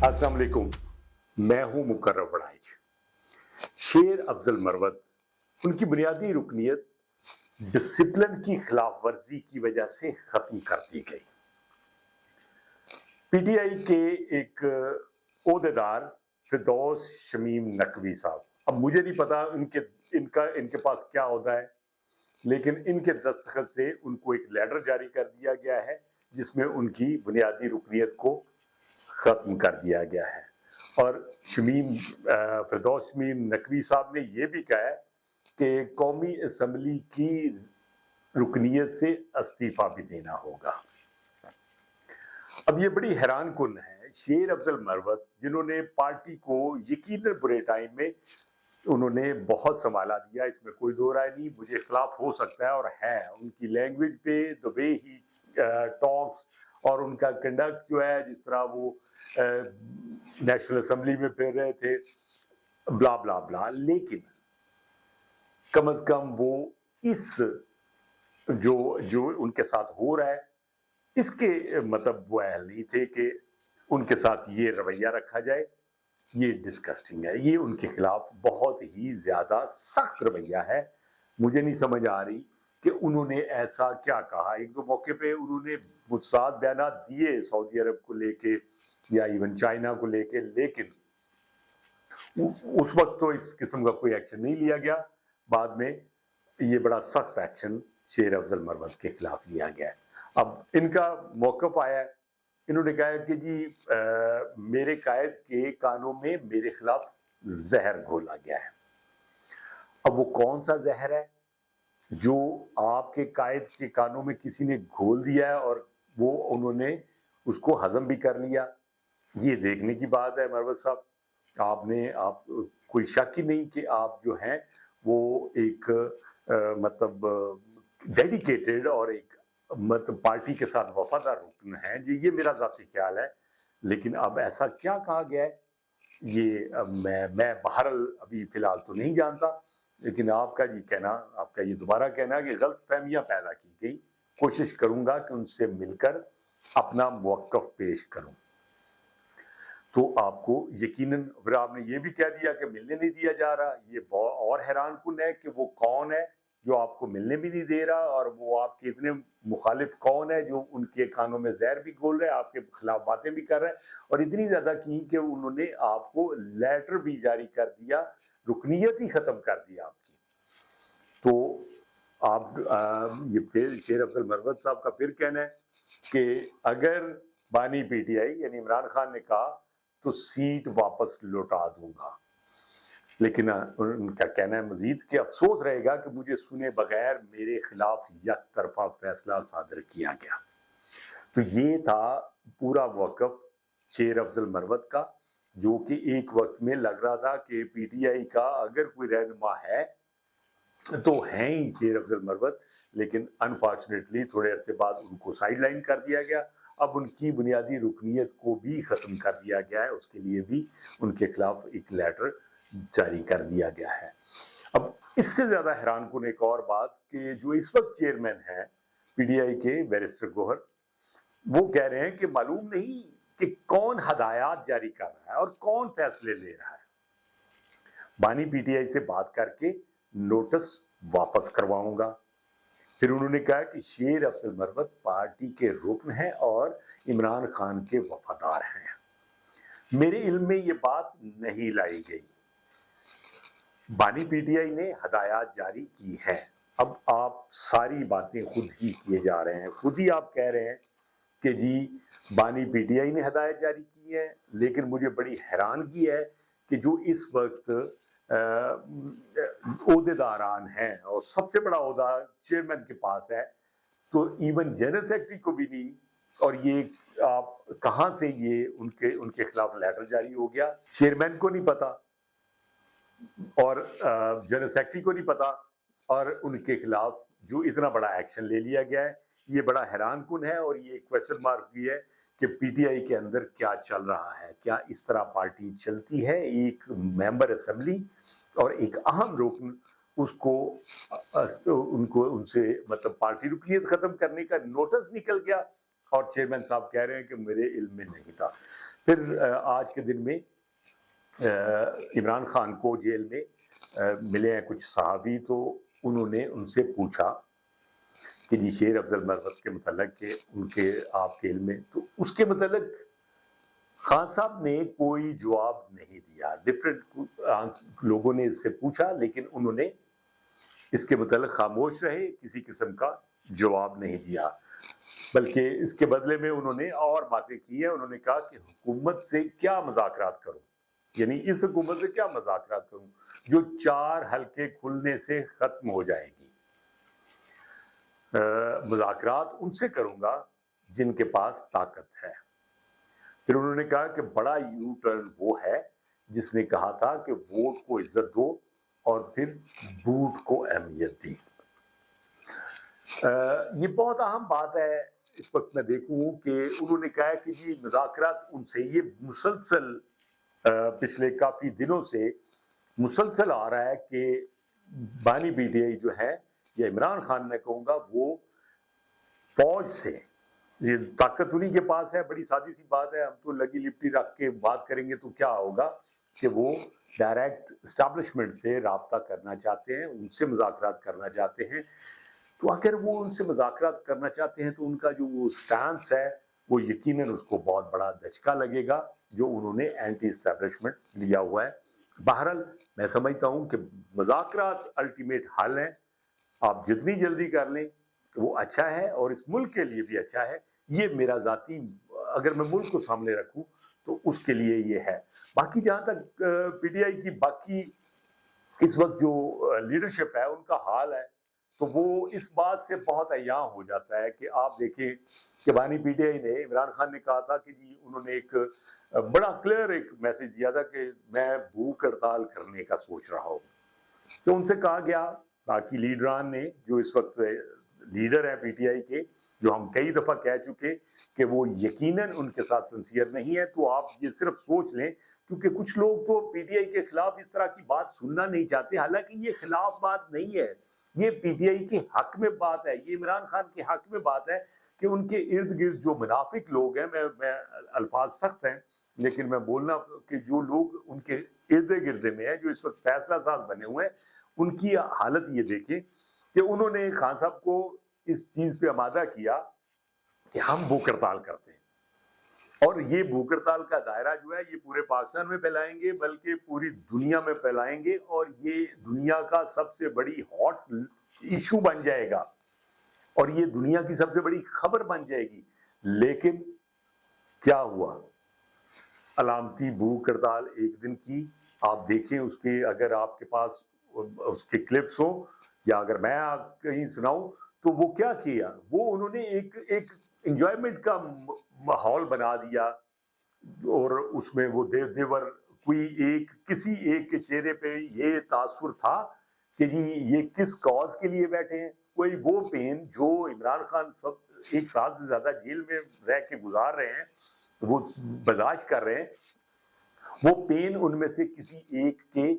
अस्सलाम वालेकुम। मैं हूं मुकर्रम बड़ाइच। शेर अफजल मरवत, उनकी बुनियादी रुकनीत डिसिप्लिन की खिलाफ वर्जी की वजह से खत्म कर दी गई। पीटीआई के एक ओहदेदार फिरदौस शमीम नकवी साहब, अब मुझे नहीं पता इनके पास क्या ओहदा है, लेकिन इनके दस्तखत से उनको एक लेटर जारी कर दिया गया है जिसमें उनकी बुनियादी रुकनीत को खत्म कर दिया गया है। और फिरदौस शमीम नकवी साहब ने यह भी कहा है कि कौमी असम्बली की रुकनीत से इस्तीफा भी देना होगा। अब ये बड़ी हैरान कुन है, शेर अफजल मरवत जिन्होंने पार्टी को यकीनन बुरे टाइम में उन्होंने बहुत संभाला दिया, इसमें कोई दो राय नहीं, मुझे खिलाफ हो सकता है और है उनकी लैंग्वेज पे, द वे ही टॉक्स और उनका कंडक्ट जो है, जिस तरह वो नेशनल असेंबली में फिर रहे थे, ब्ला ब्ला ब्ला, लेकिन कम से कम वो इस जो उनके साथ हो रहा है इसके मतलब वो अहल नहीं थे कि उनके साथ ये रवैया रखा जाए। ये डिस्कस्टिंग है, ये उनके खिलाफ बहुत ही ज्यादा सख्त रवैया है। मुझे नहीं समझ आ रही कि उन्होंने ऐसा क्या कहा। एक दो मौके पे उन्होंने मुतसाद बयान दिए सऊदी अरब को लेके या इवन चाइना को लेके, लेकिन उस वक्त तो इस किस्म का कोई एक्शन नहीं लिया गया। बाद में ये बड़ा सख्त एक्शन शेर अफजल मरवत के खिलाफ लिया गया है। अब इनका मौक़िफ़ आया है, इन्होंने कहा है कि जी मेरे कायद के कानों में मेरे खिलाफ जहर घोला गया है। अब वो कौन सा जहर है जो आपके कायद के कानों में किसी ने घोल दिया है और वो उन्होंने उसको हजम भी कर लिया, ये देखने की बात है। मरवत साहब, आप कोई शक ही नहीं कि आप जो हैं वो एक मतलब डेडिकेटेड और एक मतलब पार्टी के साथ वफादार रुकन है जी, ये मेरा ज़ाती ख्याल है। लेकिन अब ऐसा क्या कहा गया है, ये मैं बहरहाल अभी फिलहाल तो नहीं जानता, लेकिन आपका ये कहना, आपका ये दोबारा कहना कि गलतफहमियां पैदा की गई, कोशिश करूंगा कि उनसे मिलकर अपना मौक़िफ़ पेश करूं। तो आपको यकीनन, फिर आपने ये भी कह दिया कि मिलने नहीं दिया जा रहा, ये और हैरान कुन है कि वो कौन है जो आपको मिलने भी नहीं दे रहा, और वो आपके इतने मुखालिफ कौन है जो उनके कानों में जहर भी घोल रहे हैं, आपके खिलाफ बातें भी कर रहे हैं, और इतनी ज्यादा की कि उन्होंने आपको लेटर भी जारी कर दिया, रुकनीत ही खत्म कर दिया आपकी। तो आप ये फिर शेर अफजल मरवत साहब का फिर कहना है कि अगर बानी पीटीआई यानी इमरान खान ने कहा तो सीट वापस लौटा दूंगा, लेकिन उनका कहना है मजीद कि अफसोस रहेगा कि मुझे सुने बगैर मेरे खिलाफ एक तरफा फैसला सादर किया गया। तो ये था पूरा मौक़िफ़ शेर अफजल मरवत का, जो कि एक वक्त में लग रहा था कि पीटीआई का अगर कोई रहनुमा है तो हैं ही शेर अफजल मरवत, लेकिन अनफॉर्चुनेटली थोड़े अरसे बाद उनको साइडलाइन कर दिया गया। अब उनकी बुनियादी रुकनीत को भी ख़त्म कर दिया गया है, उसके लिए भी उनके खिलाफ एक लेटर जारी कर दिया गया है। अब इससे ज़्यादा हैरान कुन एक और बात कि जो इस वक्त चेयरमैन हैं पीटीआई के, बैरिस्टर गोहर, वो कह रहे हैं कि मालूम नहीं कि कौन हदायत जारी कर रहा है और कौन फैसले ले रहा है। बानी पीटीआई से बात करके नोटिस वापस करवाऊंगा। फिर उन्होंने कहा कि शेर अफजल मरवत पार्टी के रुकन हैं और इमरान खान के वफादार हैं। मेरे इल्म में ये बात नहीं लाई गई। बानी पीटीआई ने हदायत जारी की है। अब आप सारी बातें खुद ही किए जा रहे हैं, खुद ही आप कह रहे हैं कि जी बानी पीटीआई ने हदायत जारी की है, लेकिन मुझे बड़ी हैरानगी है कि जो इस वक्त ओहदेदारान हैं और सबसे बड़ा ओहदा चेयरमैन के पास है, तो इवन जनरल सेक्रेटरी को भी नहीं, और ये आप कहां से ये उनके खिलाफ लेटर जारी हो गया, चेयरमैन को नहीं पता और जनरल सेक्रेटरी को नहीं पता, और उनके खिलाफ जो इतना बड़ा एक्शन ले लिया गया है, ये बड़ा हैरान कुन है। और ये क्वेश्चन मार्क भी है कि पीटीआई के अंदर क्या चल रहा है, क्या इस तरह पार्टी चलती है। एक मेंबर असेंबली और एक अहम रुकन उसको उनको उनसे मतलब पार्टी रुकनीत खत्म करने का नोटिस निकल गया, और चेयरमैन साहब कह रहे हैं कि मेरे इल्म में नहीं था। پھر آج کے دن میں عمران خان کو جیل میں ملے ہیں کچھ صحافی، تو انہوں نے ان سے پوچھا کہ جی شیر افضل مرغت کے متعلق کہ ان کے آپ کے علم میں، تو اس کے متعلق خان صاحب نے کوئی جواب نہیں دیا. ڈفرینٹ لوگوں نے اس سے پوچھا لیکن انہوں نے اس کے متعلق خاموش رہے، کسی قسم کا جواب نہیں دیا، بلکہ اس کے بدلے میں انہوں نے اور باتیں کی ہیں. انہوں نے کہا کہ حکومت سے کیا مذاکرات کروں، یعنی اس حکومت سے کیا مذاکرات کروں جو 4 حلقے کھلنے سے ختم ہو جائے گی. مذاکرات ان سے کروں گا جن کے پاس طاقت ہے. پھر انہوں نے کہا کہ بڑا یو ٹرن وہ ہے جس نے کہا تھا کہ ووٹ کو عزت دو اور پھر بوٹ کو اہمیت دی. یہ بہت اہم بات ہے. اس وقت میں دیکھوں کہ انہوں نے کہا کہ جی مذاکرات ان سے، یہ مسلسل پچھلے کافی دنوں سے مسلسل آ رہا ہے کہ بانی پی ٹی آئی جو ہے یا عمران خان میں کہوں گا وہ فوج سے، یہ طاقت انہی کے پاس ہے. بڑی سادی سی بات ہے، ہم تو لگی لپٹی رکھ کے بات کریں گے تو کیا ہوگا کہ وہ ڈائریکٹ اسٹیبلشمنٹ سے رابطہ کرنا چاہتے ہیں، ان سے مذاکرات کرنا چاہتے ہیں. تو اگر وہ ان سے مذاکرات کرنا چاہتے ہیں تو ان کا جو وہ سٹانس ہے وہ یقیناً اس کو بہت بڑا دھچکا لگے گا جو انہوں نے اینٹی اسٹیبلشمنٹ لیا ہوا ہے. بہرحال میں سمجھتا ہوں کہ مذاکرات الٹیمیٹ حل ہیں. آپ جتنی جلدی کر لیں وہ اچھا ہے اور اس ملک کے لیے بھی اچھا ہے. یہ میرا ذاتی، اگر میں ملک کو سامنے رکھوں تو اس کے لیے یہ ہے. باقی جہاں تک پی ٹی آئی کی باقی اس وقت جو لیڈرشپ ہے ان کا حال ہے تو وہ اس بات سے بہت عیاں ہو جاتا ہے کہ آپ دیکھیں کہ بانی پی ٹی آئی نے، عمران خان نے کہا تھا کہ جی انہوں نے ایک بڑا کلیئر ایک میسج دیا تھا کہ میں بھوک ہڑتال کرنے کا سوچ رہا ہوں. تو ان سے کہا گیا باقی لیڈران نے جو اس وقت لیڈر ہیں پی ٹی آئی کے، جو ہم کئی دفعہ کہہ چکے کہ وہ یقیناً ان کے ساتھ سنسیئر نہیں ہے. تو آپ یہ صرف سوچ لیں، کیونکہ کچھ لوگ تو پی ٹی آئی کے خلاف اس طرح کی بات سننا نہیں چاہتے، حالانکہ یہ خلاف بات نہیں ہے، یہ پی ٹی آئی کے حق میں بات ہے، یہ عمران خان کے حق میں بات ہے کہ ان کے ارد گرد جو منافق لوگ ہیں، میں الفاظ سخت ہیں لیکن میں بولنا کہ جو لوگ ان کے ارد گرد میں ہیں، جو اس وقت فیصلہ ساز بنے ہوئے ہیں، ان کی حالت یہ دیکھیں کہ انہوں نے خان صاحب کو اس چیز پہ آمادہ کیا کہ ہم بھوک ہڑتال کرتے ہیں، اور یہ بھوک ہڑتال کا دائرہ جو ہے یہ پورے پاکستان میں پھیلائیں گے بلکہ پوری دنیا میں پھیلائیں گے، اور یہ دنیا کا سب سے بڑی ہاٹ ایشو بن جائے گا اور یہ دنیا کی سب سے بڑی خبر بن جائے گی. لیکن کیا ہوا؟ علامتی بھوک ہڑتال ایک دن کی، آپ دیکھیں اس کے، اگر آپ کے پاس اس کے کلپس ہوں یا اگر میں کہیں سناؤں تو وہ کیا کیا، وہ انہوں نے ایک انجوائمنٹ کا ماحول بنا دیا، اور اس میں وہ دیور کوئی کسی ایک کے چہرے پہ یہ تاثر تھا کہ جی یہ کس کاز کے لیے بیٹھے ہیں. کوئی وہ پین جو عمران خان سب 1 سال سے زیادہ جیل میں رہ کے گزار رہے ہیں، وہ برداشت کر رہے ہیں، وہ پین ان میں سے کسی ایک کے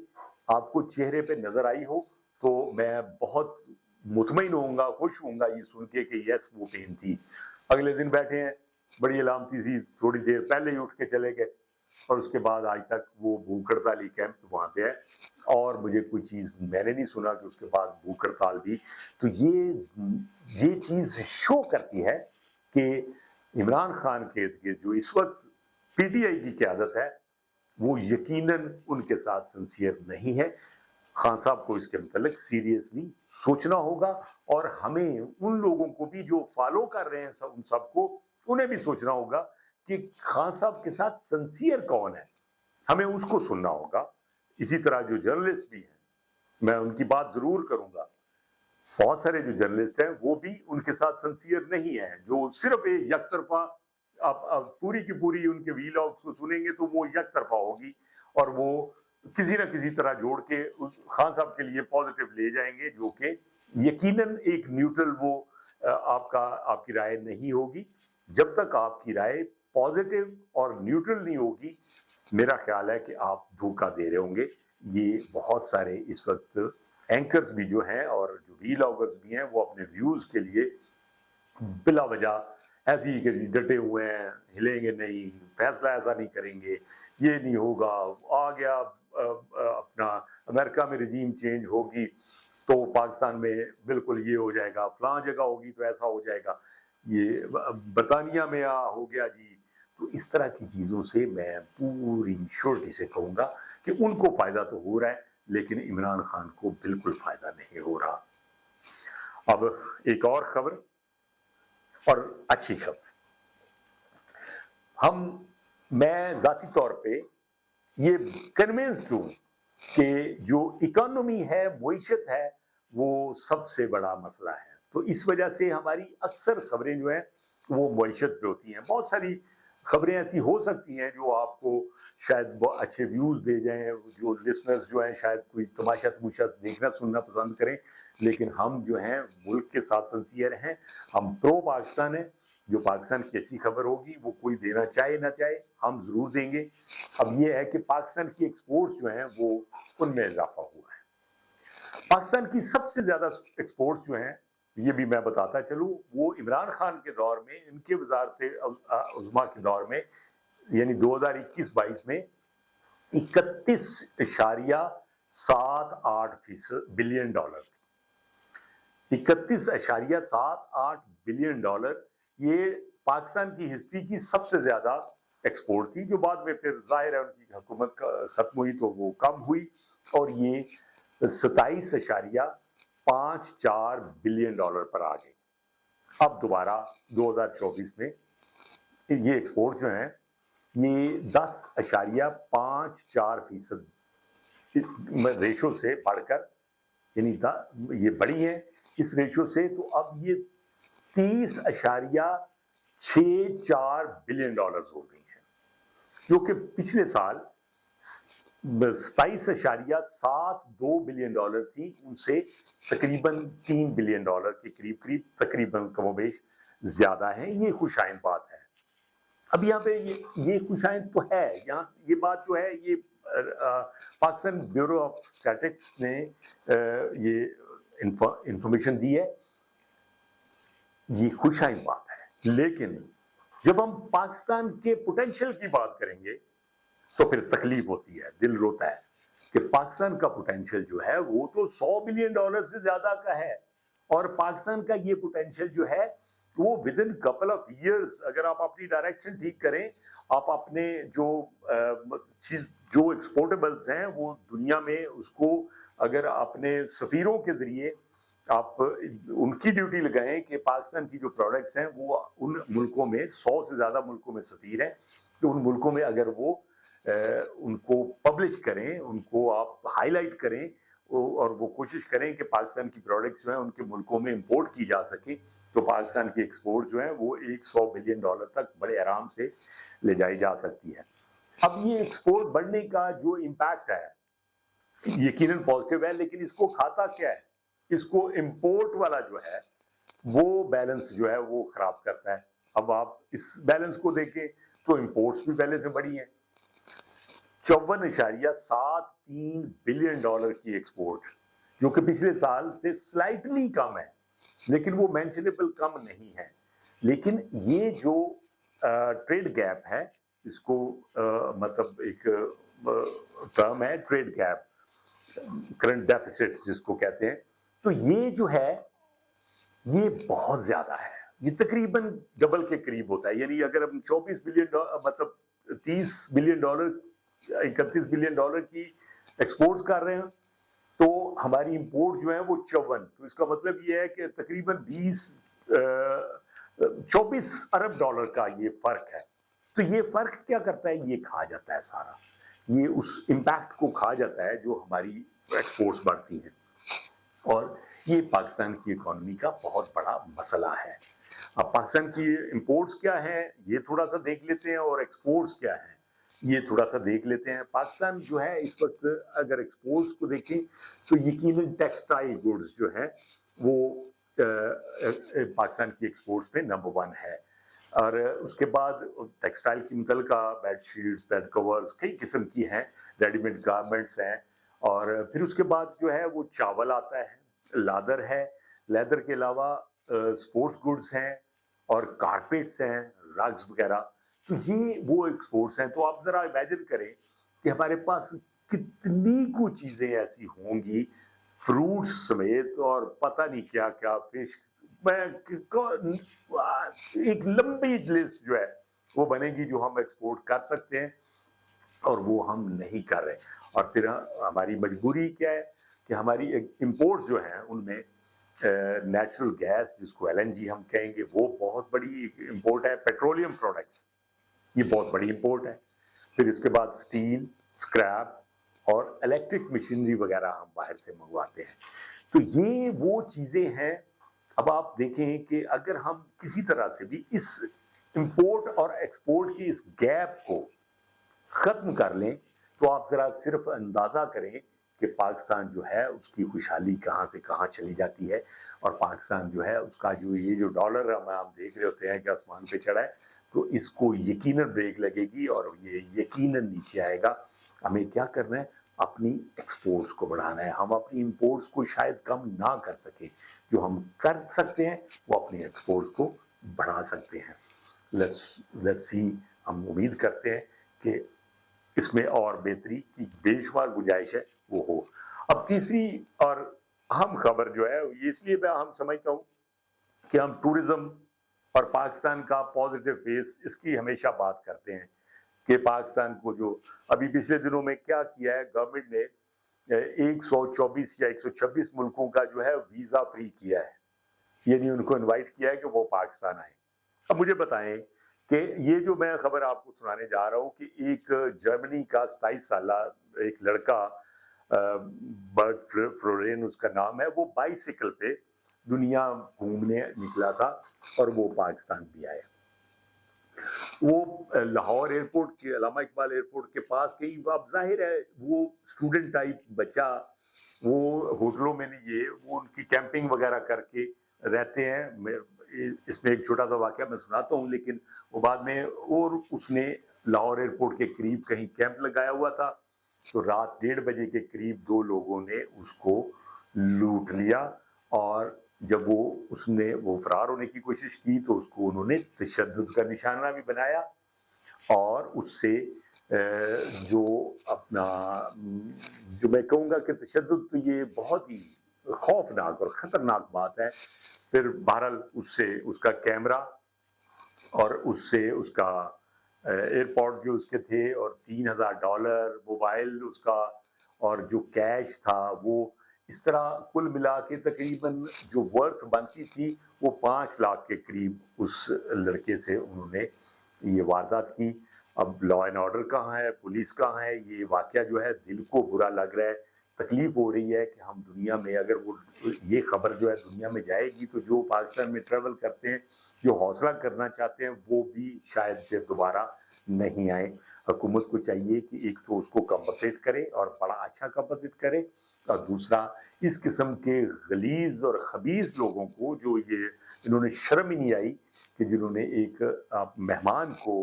آپ کو چہرے پہ نظر آئی ہو تو میں بہت مطمئن ہوں گا، خوش ہوں گا یہ سن کے کہ یس وہ پین تھی. اگلے دن بیٹھے ہیں، بڑی علامتی سی، تھوڑی دیر پہلے ہی اٹھ کے چلے گئے اور اس کے بعد آج تک وہ بھوک ہڑتالی کیمپ وہاں پہ ہے، اور مجھے کوئی چیز میں نے نہیں سنا کہ اس کے بعد بھوک ہڑتال بھی. تو یہ چیز شو کرتی ہے کہ عمران خان کے جو اس وقت پی ٹی آئی کی قیادت ہے وہ یقیناً ان کے ساتھ سنسیئر نہیں ہے. خان صاحب کو اس کے متعلق سیریسلی سوچنا ہوگا، اور ہمیں ان لوگوں کو بھی جو فالو کر رہے ہیں ان سب کو، انہیں بھی سوچنا ہوگا کہ خان صاحب کے ساتھ سنسیئر کون ہے، ہمیں اس کو سننا ہوگا. اسی طرح جو جرنلسٹ بھی ہیں، میں ان کی بات ضرور کروں گا، بہت سارے جو جرنلسٹ ہیں وہ بھی ان کے ساتھ سنسیئر نہیں ہیں، جو صرف یک طرفہ آپ پوری کی پوری ان کے ویلاگز کو سنیں گے تو وہ یک طرفہ ہوگی، اور وہ کسی نہ کسی طرح جوڑ کے خان صاحب کے لیے پازیٹیو لے جائیں گے، جو کہ یقیناً ایک نیوٹرل وہ آپ کی رائے نہیں ہوگی. جب تک آپ کی رائے پازیٹیو اور نیوٹرل نہیں ہوگی، میرا خیال ہے کہ آپ دھوکہ دے رہے ہوں گے. یہ بہت سارے اس وقت اینکرز بھی جو ہیں اور جو ویلاگرز بھی ہیں وہ اپنے ویوز کے لیے بلا وجہ ऐसे ही कि डटे हुए हैं, हिलेंगे नहीं, फैसला ऐसा नहीं करेंगे, ये नहीं होगा, आ गया अपना अमेरिका में रिजीम चेंज होगी तो पाकिस्तान में बिल्कुल ये हो जाएगा, फलां जगह होगी तो ऐसा हो जाएगा, ये बरतानिया में हो गया जी। तो इस तरह की चीज़ों से मैं पूरी श्योरिटी से कहूँगा कि उनको फ़ायदा तो हो रहा है, लेकिन इमरान खान को बिल्कुल फ़ायदा नहीं हो रहा। अब एक और खबर और अच्छी खबर, मैं ज़ाती तौर पे ये कन्विंस्ड हूँ कि जो इकोनॉमी है, मईशत है, वो सबसे बड़ा मसला है। तो इस वजह से हमारी अक्सर खबरें जो हैं वो मईशत पे होती हैं। बहुत सारी खबरें ऐसी हो सकती हैं जो आपको शायद अच्छे व्यूज़ दे जाएं, जो लिसनर्स जो हैं शायद कोई तमाशा तमूशा देखना सुनना पसंद करें, लेकिन हम जो हैं मुल्क के साथ सिंसियर हैं, हम प्रो पाकिस्तान हैं। जो पाकिस्तान की अच्छी खबर होगी वो कोई देना चाहे ना चाहे हम ज़रूर देंगे। अब ये है कि पाकिस्तान की एक्सपोर्ट्स जो हैं वो उनमें इजाफा हुआ है। पाकिस्तान की सबसे ज़्यादा एक्सपोर्ट्स जो हैं, ये भी मैं बताता चलूँ, वो इमरान खान के दौर में, इनके वज़ारत उज़्मा के दौर में, यानी 2021-22 में 31.78 बिलियन डॉलर, 31.78 बिलियन डॉलर, ये पाकिस्तान की हिस्ट्री की सबसे ज्यादा एक्सपोर्ट थी, जो बाद में फिर जाहिर है उनकी हुकूमत खत्म हुई तो वो कम हुई, और ये 27.54 बिलियन डॉलर पर आ गई। अब दोबारा 2024 में ये एक्सपोर्ट जो है ये 10.54% रेशो से बढ़कर, यानी ये बड़ी है इस रेशो से, तो अब ये 30.64 बिलियन डॉलर हो गई है, जो कि पिछले साल 27.72 बिलियन डॉलर थी, उनसे तकरीबन 3 बिलियन डॉलर के करीब करीब तकरीबन कमोबेश ज्यादा है। ये खुशाइन बात है। अब यहाँ पे ये खुशाइन तो है, यहाँ ये बात जो है ये पाकिस्तान ब्यूरो ऑफ स्टैटिस्टिक्स ने ये इंफॉर्मेशन दी है, ये खुशाइन बात है। लेकिन जब हम पाकिस्तान के पोटेंशियल की बात करेंगे तो फिर तकलीफ होती है, दिल रोता है कि पाकिस्तान का पोटेंशियल जो है वो तो 100 बिलियन डॉलर से ज्यादा का है, और पाकिस्तान का ये पोटेंशियल जो है वो with in couple of years, अगर आप अपनी डायरेक्शन ठीक करें, आप अपने जो एक्सपोर्टेबल्स हैं वो दुनिया में, उसको अगर अपने सफीरों के जरिए आप उनकी ड्यूटी लगाएं कि पाकिस्तान की जो प्रोडक्ट्स हैं वो उन मुल्कों में, 100 से ज़्यादा मुल्कों में सफीर हैं, तो उन मुल्कों में अगर वो उनको पब्लिश करें, उनको आप हाईलाइट करें, और वो कोशिश करें कि पाकिस्तान की प्रोडक्ट्स जो हैं उनके मुल्कों में इंपोर्ट की जा सके, तो पाकिस्तान की एक्सपोर्ट जो है वो 100 बिलियन डॉलर तक बड़े आराम से ले जाई जा सकती है। अब ये एक्सपोर्ट बढ़ने का जो इम्पैक्ट है यकीनन पॉजिटिव है, लेकिन इसको खाता क्या है? इसको इंपोर्ट वाला जो है वो बैलेंस जो है वो खराब करता है। अब आप इस बैलेंस को देखें तो इंपोर्ट्स भी पहले से बढ़ी हैं, 54.73 बिलियन डॉलर की एक्सपोर्ट, जो कि पिछले साल से स्लाइटली कम है, लेकिन वो मेंशनेबल कम नहीं है। लेकिन ये जो ट्रेड गैप है, इसको मतलब एक टर्म है ट्रेड गैप, करंट डेफिसिट जिसको कहते हैं, तो ये जो है ये बहुत ज्यादा है, ये तकरीबन डबल के करीब होता है। यानी अगर हम 24 बिलियन मतलब 30 बिलियन डॉलर, 31 बिलियन डॉलर की एक्सपोर्ट्स कर रहे हैं, तो हमारी इंपोर्ट जो है वो 54, तो इसका मतलब ये है कि तकरीबन 24 अरब डॉलर का ये फर्क है। तो ये फर्क क्या करता है? ये खा जाता है सारा, ये उस इम्पैक्ट को खा जाता है जो हमारी एक्सपोर्ट्स बढ़ती हैं, और ये पाकिस्तान की इकोनॉमी का बहुत बड़ा मसला है। अब पाकिस्तान की इंपोर्ट्स क्या है ये थोड़ा सा देख लेते हैं, और एक्सपोर्ट्स क्या है ये थोड़ा सा देख लेते हैं। पाकिस्तान जो है इस वक्त अगर एक्सपोर्ट्स को देखें तो यकीनन टेक्सटाइल गुड्स जो है वो पाकिस्तान की एक्सपोर्ट्स में नंबर 1 है, और उसके बाद टेक्सटाइल की मुतलका बेडशीट्स, बेड कवर्स, कई किस्म की हैं, रेडीमेड गारमेंट्स हैं, और फिर उसके बाद जो है वो चावल आता है, लादर है, लेदर के अलावा स्पोर्ट्स गुड्स हैं, और कारपेट्स हैं, रग्स वगैरह, तो ये वो एक्सपोर्ट्स हैं। तो आप ज़रा इमेजिन करें कि हमारे पास कितनी कुछ चीज़ें ऐसी होंगी, फ्रूट्स समेत और पता नहीं क्या-क्या, फिश, मैं एक लंबी लिस्ट जो है वो बनेगी जो हम एक्सपोर्ट कर सकते हैं और वो हम नहीं कर रहे। और फिर हमारी मजबूरी क्या है कि हमारी इंपोर्ट्स जो हैं उनमें नेचुरल गैस, जिसको एलएनजी हम कहेंगे, वो बहुत बड़ी इंपोर्ट है। पेट्रोलियम प्रोडक्ट्स, ये बहुत बड़ी इंपोर्ट है। फिर इसके बाद स्टील, स्क्रैप और इलेक्ट्रिक मशीनरी वगैरह हम बाहर से मंगवाते हैं। तो ये वो चीजें हैं। अब आप देखें कि अगर हम किसी तरह से भी इस इंपोर्ट और एक्सपोर्ट की इस गैप को खत्म कर लें, तो आप जरा सिर्फ अंदाजा करें कि पाकिस्तान जो है उसकी खुशहाली कहाँ से कहाँ चली जाती है। और पाकिस्तान जो है उसका जो डॉलर हम देख रहे होते हैं कि आसमान पे चढ़ा है, तो इसको यकीनन ब्रेक लगेगी और ये यकीनन नीचे आएगा। हमें क्या करना है, अपनी एक्सपोर्ट्स को बढ़ाना है। हम अपनी इंपोर्ट्स को शायद कम ना कर सके, जो हम कर सकते हैं वो अपनी एक्सपोर्ट्स को बढ़ा सकते हैं। लेट्स सी, हम उम्मीद करते हैं कि इसमें और बेहतरी की बेशुमार गुंजाइश है वो हो। अब तीसरी और अहम खबर जो है, ये इसलिए मैं अहम समझता हूँ कि हम टूरिज्म और पाकिस्तान का पॉजिटिव फेस, इसकी हमेशा बात करते हैं कि पाकिस्तान को जो अभी पिछले दिनों में क्या किया है गवर्नमेंट ने, 124 या 126 मुल्कों का जो है वीजा फ्री किया है, यानी उनको इनवाइट किया है कि वो पाकिस्तान आए। अब मुझे बताएं कि ये जो मैं खबर आपको सुनाने जा रहा हूँ कि एक जर्मनी का 27 साला एक लड़का, बर्ट फ्लोरेन उसका नाम है, वो बाइसिकल पे दुनिया घूमने निकला था और वो पाकिस्तान भी आया। वो लाहौर एयरपोर्ट के, अल्लामा इकबाल एयरपोर्ट के पास कहीं, अब जाहिर है वो स्टूडेंट टाइप बच्चा, वो होटलों में नहीं, ये वो उनकी कैंपिंग वगैरह करके रहते हैं। इसमें एक छोटा सा वाकया मैं सुनाता हूँ, लेकिन वो बाद में, और उसने लाहौर एयरपोर्ट के करीब कहीं कैंप लगाया हुआ था, तो रात 1:30 बजे के करीब 2 लोगों ने उसको लूट लिया। और जब वो फरार होने की कोशिश की तो उसको उन्होंने तशद्दुद का निशाना भी बनाया और उससे जो अपना, जो मैं कहूँगा कि तशद्दुद, तो ये बहुत ही खौफनाक और ख़तरनाक बात है। फिर बहरहाल उससे उसका कैमरा और उससे उसका एयरपोर्ट जो उसके थे और $3000 मोबाइल उसका और जो कैश था, वो इस तरह कुल मिला के तकरीबन जो वर्थ बनती थी वो 5 लाख के करीब उस लड़के से उन्होंने ये वारदात की। अब लॉ एंड ऑर्डर कहाँ है, पुलिस कहाँ है? ये वाकया जो है दिल को बुरा लग रहा है, तकलीफ हो रही है कि हम दुनिया में, अगर वो ये खबर जो है दुनिया में जाएगी तो जो पाकिस्तान में ट्रेवल करते हैं, जो हौसला करना चाहते हैं, वो भी शायद फिर दोबारा नहीं आए। हुकूमत को चाहिए कि एक तो उसको कंपनसेट करे और बड़ा अच्छा कंपनसेट करे, और दूसरा इस किस्म के गलीज और खबीज लोगों को, जो ये इन्होंने शर्म ही नहीं आई कि जिन्होंने एक मेहमान को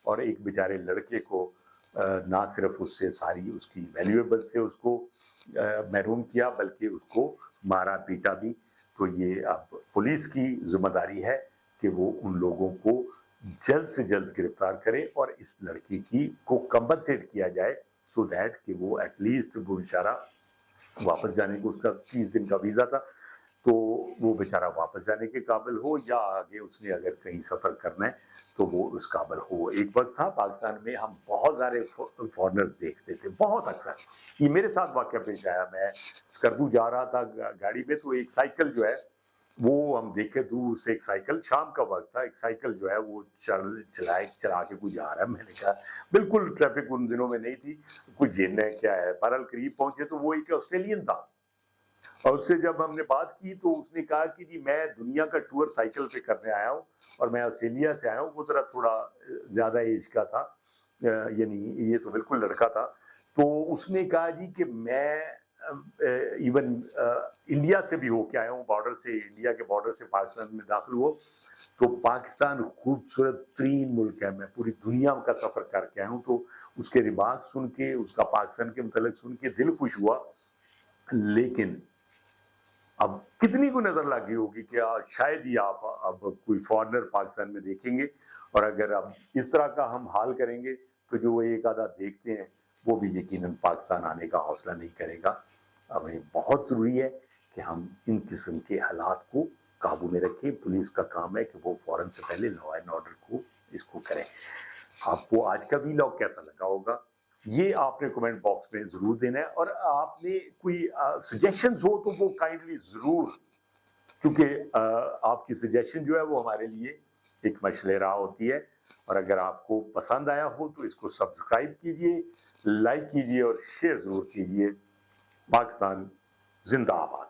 और एक बेचारे लड़के को ना सिर्फ उससे सारी उसकी वैल्यूएबल से उसको महरूम किया, बल्कि उसको मारा पीटा भी। तो ये अब पुलिस की जिम्मेदारी है कि वो उन लोगों को जल्द से जल्द गिरफ्तार करे और इस लड़की की को कंपनसेट किया जाए, सो दैट कि वो एटलीस्ट वो बेचारा वापस जाने को, उसका 30 दिन का वीज़ा था, तो वो बेचारा वापस जाने के काबिल हो, या आगे उसने अगर कहीं सफ़र करना है तो वो उस काबिल हो। एक वक्त था पाकिस्तान में हम बहुत सारे फॉरनर्स देखते थे, बहुत अक्सर। ये मेरे साथ वाक़या पेश आया, मैं स्कर्दू जा रहा था गाड़ी में, तो एक साइकिल जो है वो हम देखे दूर से, एक साइकिल, शाम का वक्त था, एक साइकिल जो है वो चला के कोई जा रहा है। मैंने कहा, बिल्कुल ट्रैफिक उन दिनों में नहीं थी, कोई जेलना है क्या है। बहरहाल करीब पहुंचे तो वो एक ऑस्ट्रेलियन था, और उससे जब हमने बात की तो उसने कहा कि जी मैं दुनिया का टूर साइकिल पे करने आया हूँ और मैं ऑस्ट्रेलिया से आया हूँ। वो जरा थोड़ा ज़्यादा एज का था, यानी ये तो बिल्कुल लड़का था। तो उसने कहा जी कि मैं इवन इंडिया से भी होके आया हूँ, बॉर्डर से, इंडिया के बॉर्डर से पाकिस्तान में दाखिल हुआ। तो पाकिस्तान खूबसूरत तरीन मुल्क है, मैं पूरी दुनिया का सफ़र करके आया हूँ। तो उसके रिबात सुन के, उसका पाकिस्तान के मतलब सुन के दिल खुश हुआ। लेकिन अब कितनी को नजर लगी होगी कि शायद ही आप अब कोई फॉरेनर पाकिस्तान में देखेंगे, और अगर अब इस तरह का हम हाल करेंगे तो जो वो एक आधा देखते हैं वो भी यकीनन पाकिस्तान आने का हौसला नहीं करेगा। हमें बहुत ज़रूरी है कि हम इन किस्म के हालात को काबू में रखें। पुलिस का काम है कि वो फौरन से पहले लॉ एंड ऑर्डर को इसको करें। आपको आज का वीलॉग कैसा लगा होगा, ये आपने कमेंट बॉक्स में ज़रूर देना है, और आपने कोई सजेशंस हो तो वो काइंडली ज़रूर, क्योंकि आपकी सजेशन जो है वो हमारे लिए एक मशले राह होती है। और अगर आपको पसंद आया हो तो इसको सब्सक्राइब कीजिए, लाइक कीजिए और शेयर ज़रूर कीजिए। पाकिस्तान जिंदाबाद।